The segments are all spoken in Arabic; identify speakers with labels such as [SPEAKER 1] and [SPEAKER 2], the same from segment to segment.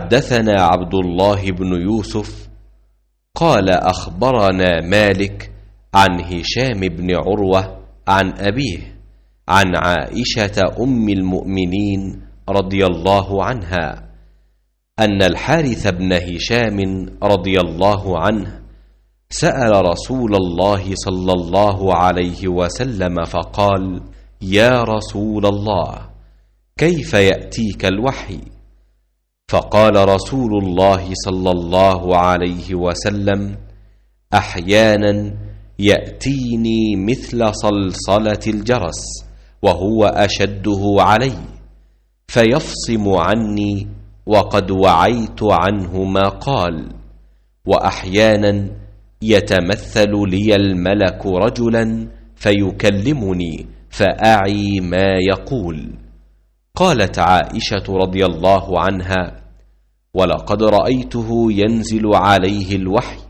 [SPEAKER 1] حدثنا عبد الله بن يوسف قال أخبرنا مالك عن هشام بن عروة عن أبيه عن عائشة أم المؤمنين رضي الله عنها أن الحارث بن هشام رضي الله عنه سأل رسول الله صلى الله عليه وسلم فقال: يا رسول الله، كيف يأتيك الوحي؟ فقال رسول الله صلى الله عليه وسلم: أحيانا يأتيني مثل صلصلة الجرس وهو أشده علي فيفصم عني وقد وعيت عنه ما قال، وأحيانا يتمثل لي الملك رجلا فيكلمني فأعي ما يقول. قالت عائشة رضي الله عنها: ولقد رأيته ينزل عليه الوحي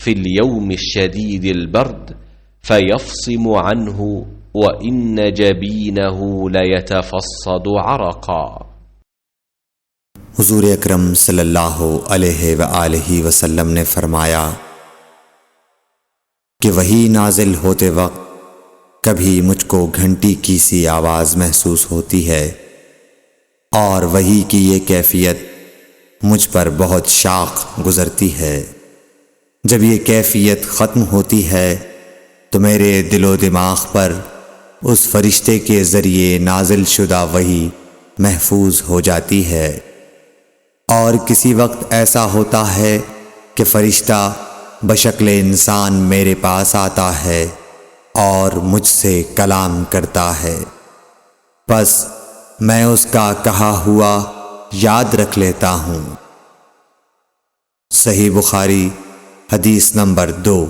[SPEAKER 1] في اليوم الشديد البرد فيفصم عنه وإن جبينه ليتفصد عرقا۔
[SPEAKER 2] حضور اکرم صلی اللہ علیہ وآلہ وسلم نے فرمایا کہ وحی نازل ہوتے وقت کبھی مجھ کو گھنٹی کی سی آواز محسوس ہوتی ہے اور وحی کی یہ کیفیت مجھ پر بہت شاق گزرتی ہے۔ جب یہ کیفیت ختم ہوتی ہے تو میرے دل و دماغ پر اس فرشتے کے ذریعے نازل شدہ وحی محفوظ ہو جاتی ہے، اور کسی وقت ایسا ہوتا ہے کہ فرشتہ بشکل انسان میرے پاس آتا ہے اور مجھ سے کلام کرتا ہے، پس میں اس کا کہا ہوا یاد رکھ لیتا ہوں۔ صحیح بخاری حدیث نمبر 2۔